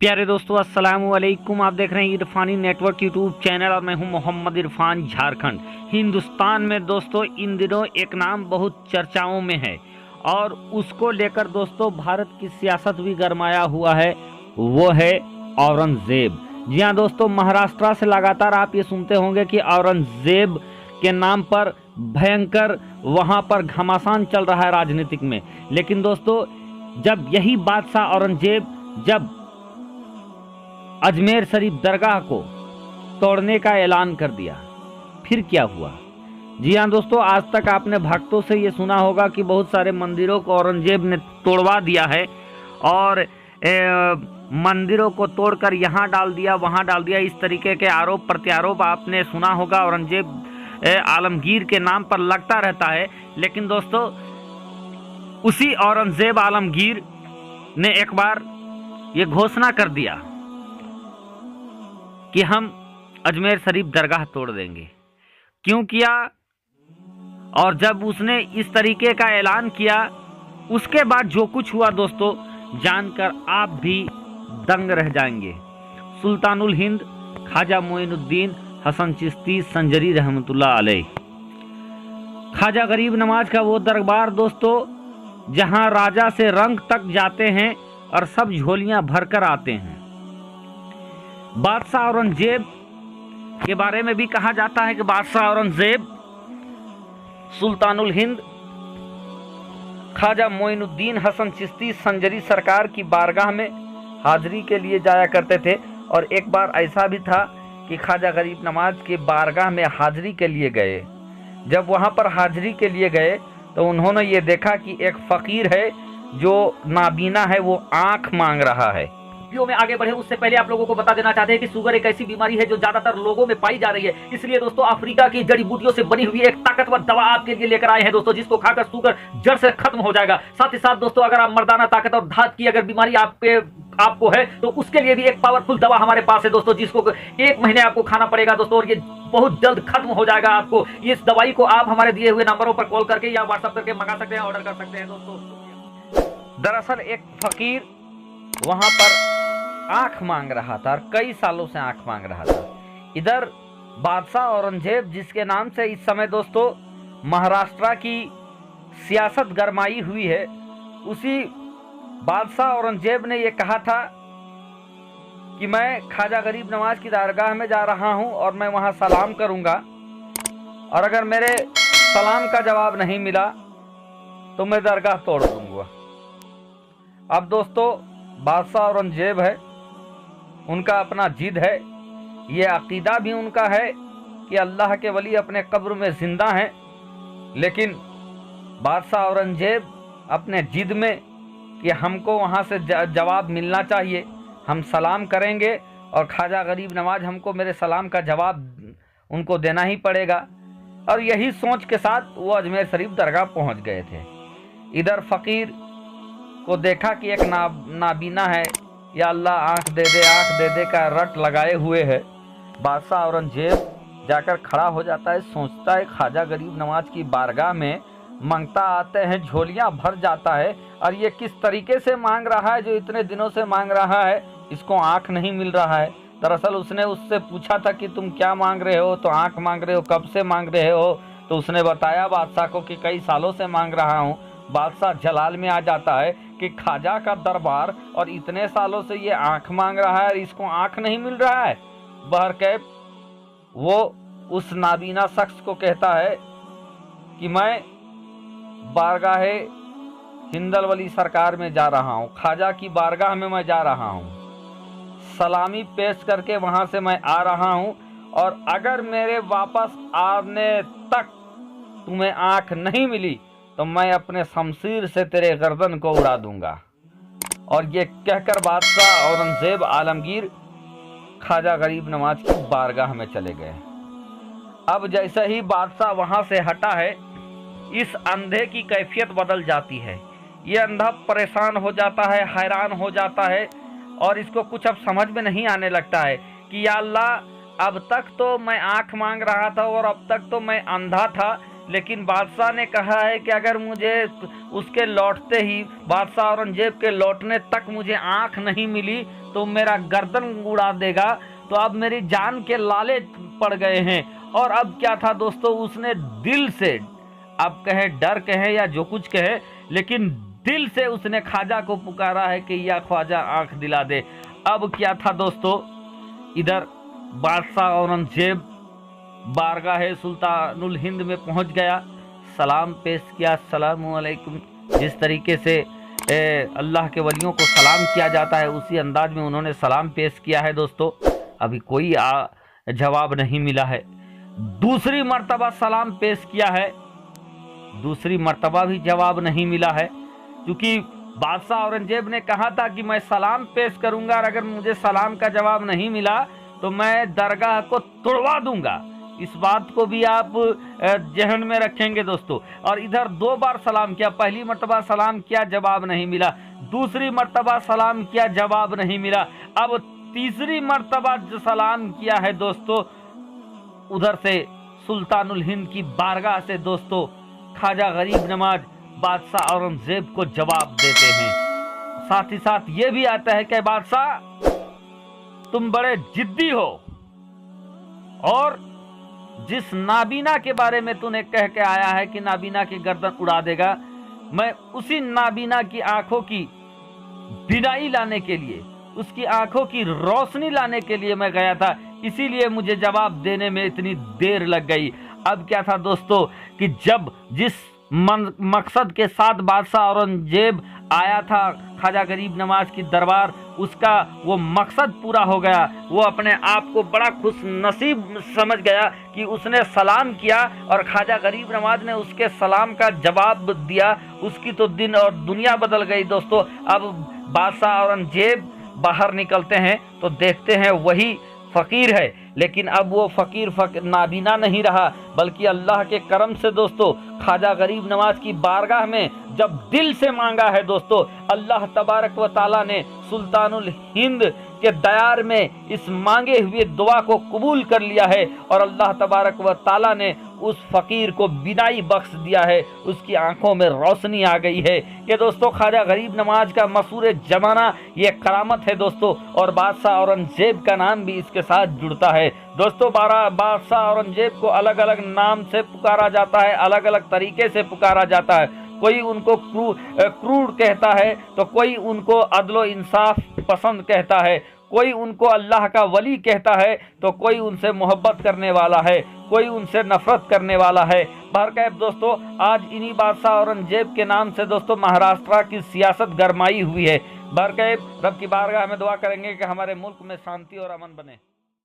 प्यारे दोस्तों, अस्सलाम वालेकुम। आप देख रहे हैं इरफानी नेटवर्क यूट्यूब चैनल और मैं हूं मोहम्मद इरफान, झारखंड। हिंदुस्तान में दोस्तों इन दिनों एक नाम बहुत चर्चाओं में है और उसको लेकर दोस्तों भारत की सियासत भी गरमाया हुआ है, वो है औरंगजेब। जी हाँ दोस्तों, महाराष्ट्र से लगातार आप ये सुनते होंगे कि औरंगजेब के नाम पर भयंकर वहाँ पर घमासान चल रहा है राजनीतिक में। लेकिन दोस्तों, जब यही बादशाह औरंगजेब जब अजमेर शरीफ दरगाह को तोड़ने का ऐलान कर दिया, फिर क्या हुआ? जी हाँ दोस्तों, आज तक आपने भक्तों से ये सुना होगा कि बहुत सारे मंदिरों को औरंगजेब ने तोड़वा दिया है और मंदिरों को तोड़कर यहाँ डाल दिया, वहाँ डाल दिया। इस तरीके के आरोप प्रत्यारोप आपने सुना होगा, औरंगजेब आलमगीर के नाम पर लगता रहता है। लेकिन दोस्तों, उसी औरंगजेब आलमगीर ने एक बार ये घोषणा कर दिया कि हम अजमेर शरीफ दरगाह तोड़ देंगे। क्यों किया? और जब उसने इस तरीके का ऐलान किया, उसके बाद जो कुछ हुआ दोस्तों, जानकर आप भी दंग रह जाएंगे। सुल्तानुल हिंद ख्वाजा मोइनुद्दीन हसन चिश्ती संजरी रहमतुल्लाह अलैह, ख्वाजा गरीब नवाज का वो दरबार दोस्तों, जहां राजा से रंग तक जाते हैं और सब झोलियां भरकर आते हैं। बादशाह औरंगजेब के बारे में भी कहा जाता है कि बादशाह औरंगजेब सुल्तानुल हिंद ख्वाजा मोइनुद्दीन हसन चिश्ती संजरी सरकार की बारगाह में हाजिरी के लिए जाया करते थे। और एक बार ऐसा भी था कि ख्वाजा गरीब नवाज की बारगाह में हाजिरी के लिए गए। जब वहाँ पर हाजिरी के लिए गए तो उन्होंने ये देखा कि एक फ़कीर है जो नाबीना है, वो आँख मांग रहा है। वीडियो में आगे बढ़े उससे पहले आप लोगों को बता देना चाहते हैं कि शुगर एक ऐसी बीमारी है जो ज्यादातर लोगों में पाई जा रही है। इसलिए दोस्तों अफ्रीका की जड़ी बूटियों से बनी हुई एक ताकतवर दवा आपके लिए लेकर आए हैं दोस्तों, जिसको खाकर शुगर जड़ से खत्म हो जाएगा। साथ ही साथ दोस्तों, अगर आप मर्दाना ताकत और धात की अगर बीमारी आपको है तो उसके लिए भी एक पावरफुल दवा हमारे पास है दोस्तों, जिसको 1 महीने आपको खाना पड़ेगा दोस्तों, और ये बहुत जल्द खत्म हो जाएगा। आपको इस दवाई को आप हमारे दिए हुए नंबरों पर कॉल करके या व्हाट्सएप करके मंगा सकते हैं, ऑर्डर कर सकते हैं दोस्तों। दरअसल एक फकीर वहां पर आंख मांग रहा था और कई सालों से आंख मांग रहा था। इधर बादशाह औरंगजेब, जिसके नाम से इस समय दोस्तों महाराष्ट्र की सियासत गरमाई हुई है, उसी बादशाह औरंगजेब ने यह कहा था कि मैं ख्वाजा गरीब नवाज की दरगाह में जा रहा हूं और मैं वहां सलाम करूंगा, और अगर मेरे सलाम का जवाब नहीं मिला तो मैं दरगाह तोड़ दूंगा। अब दोस्तों, बादशाह औरंगजेब है, उनका अपना जिद है, ये अकीदा भी उनका है कि अल्लाह के वली अपने कब्र में जिंदा हैं। लेकिन बादशाह औरंगजेब अपने जिद में कि हमको वहाँ से जवाब मिलना चाहिए, हम सलाम करेंगे और ख्वाजा गरीब नवाज हमको मेरे सलाम का जवाब उनको देना ही पड़ेगा। और यही सोच के साथ वो अजमेर शरीफ दरगाह पहुँच गए थे। इधर फ़कीर को देखा कि एक नाबीना है, या अल्लाह आंख दे दे का रट लगाए हुए है। बादशाह औरंगजेब जाकर खड़ा हो जाता है, सोचता है ख्वाजा गरीब नवाज की बारगाह में मांगता आते हैं, झोलियां भर जाता है, और ये किस तरीके से मांग रहा है, जो इतने दिनों से मांग रहा है, इसको आंख नहीं मिल रहा है। दरअसल उसने उससे पूछा था कि तुम क्या मांग रहे हो, तो आंख मांग रहे हो, कब से मांग रहे हो? तो उसने बताया बादशाह को कि कई सालों से मांग रहा हूँ। बादशाह जलाल में आ जाता है कि ख्वाजा का दरबार और इतने सालों से ये आंख मांग रहा है और इसको आंख नहीं मिल रहा है। बहरकैफ वो उस नाबीना शख्स को कहता है कि मैं बारगाह हिंदल वली सरकार में जा रहा हूँ, ख्वाजा की बारगाह में मैं जा रहा हूँ, सलामी पेश करके वहाँ से मैं आ रहा हूँ, और अगर मेरे वापस आने तक तुम्हें आंख नहीं मिली तो मैं अपने शमशीर से तेरे गर्दन को उड़ा दूंगा। और ये कहकर बादशाह औरंगजेब आलमगीर ख्वाजा गरीब नवाज की बारगाह में चले गए। अब जैसे ही बादशाह वहां से हटा है, इस अंधे की कैफियत बदल जाती है। ये अंधा परेशान हो जाता है, हैरान हो जाता है, और इसको कुछ अब समझ में नहीं आने लगता है कि या अल्लाह, अब तक तो मैं आंख मांग रहा था और अब तक तो मैं अंधा था, लेकिन बादशाह ने कहा है कि अगर मुझे उसके लौटते ही, बादशाह औरंगजेब के लौटने तक मुझे आंख नहीं मिली तो मेरा गर्दन उड़ा देगा। तो अब मेरी जान के लाले पड़ गए हैं। और अब क्या था दोस्तों, उसने दिल से, अब कहे डर कहे या जो कुछ कहे, लेकिन दिल से उसने ख्वाजा को पुकारा है कि या ख्वाजा आंख दिला दे। अब क्या था दोस्तों, इधर बादशाह औरंगजेब बारगाह सुल्तानुल हिंद में पहुंच गया, सलाम पेश किया, अस्सलामु अलैकुम। जिस तरीके से अल्लाह के वलियों को सलाम किया जाता है उसी अंदाज में उन्होंने सलाम पेश किया है दोस्तों। अभी कोई जवाब नहीं मिला है। दूसरी मर्तबा सलाम पेश किया है, दूसरी मर्तबा भी जवाब नहीं मिला है, क्योंकि बादशाह औरंगजेब ने कहा था कि मैं सलाम पेश करूंगा और अगर मुझे सलाम का जवाब नहीं मिला तो मैं दरगाह को तोड़वा दूंगा। इस बात को भी आप जहन में रखेंगे दोस्तों। और इधर 2 बार सलाम किया, पहली मर्तबा सलाम किया, जवाब नहीं मिला, दूसरी मर्तबा सलाम किया, जवाब नहीं मिला, अब तीसरी मर्तबा जो सलाम किया है दोस्तों, उधर से सुल्तानुल हिंद की बारगाह से दोस्तों ख्वाजा गरीब नवाज बादशाह औरंगजेब को जवाब देते हैं। साथ ही साथ ये भी आता है कि बादशाह तुम बड़े जिद्दी हो और जिस नाबीना के बारे में तूने कह के आया है कि नाबीना की गर्दन उड़ा देगा, मैं उसी नाबीना की आंखों की बिनाई लाने के लिए, उसकी आंखों की रोशनी लाने के लिए मैं गया था, इसीलिए मुझे जवाब देने में इतनी देर लग गई। अब क्या था दोस्तों कि जब जिस मकसद के साथ बादशाह औरंगजेब आया था ख्वाजा गरीब नवाज की दरबार, उसका वो मकसद पूरा हो गया। वो अपने आप को बड़ा खुश नसीब समझ गया कि उसने सलाम किया और ख्वाजा गरीब नवाज ने उसके सलाम का जवाब दिया। उसकी तो दिन और दुनिया बदल गई दोस्तों। अब बादशाह औरंगजेब बाहर निकलते हैं तो देखते हैं वही फ़कीर है, लेकिन अब वो फ़कीर नाबीना नहीं रहा, बल्कि अल्लाह के करम से दोस्तों ख्वाजा गरीब नवाज की बारगाह में जब दिल से मांगा है दोस्तों, अल्लाह तबारक व ताला ने सुल्तानुल हिंद के दयार में इस मांगे हुए दुआ को कबूल कर लिया है और अल्लाह तबारक व ताला ने उस फ़कीर को बिनाई बख्श दिया है, उसकी आंखों में रोशनी आ गई है। ये दोस्तों ख्वाजा गरीब नवाज का मशहूर ज़माना ये करामत है दोस्तों, और बादशाह औरंगजेब का नाम भी इसके साथ जुड़ता है दोस्तों। बादशाह औरंगजेब को अलग अलग नाम से पुकारा जाता है, अलग अलग तरीके से पुकारा जाता है। कोई उनको क्रूर कहता है, तो कोई उनको अदलो इंसाफ पसंद कहता है, कोई उनको अल्लाह का वली कहता है, तो कोई उनसे मोहब्बत करने वाला है, कोई उनसे नफरत करने वाला है। बहरकैफ दोस्तों आज इन्हीं बादशाह औरंगजेब के नाम से दोस्तों महाराष्ट्र की सियासत गरमाई हुई है। बहरकैफ रब की बारगाह में दुआ करेंगे कि हमारे मुल्क में शांति और अमन बने।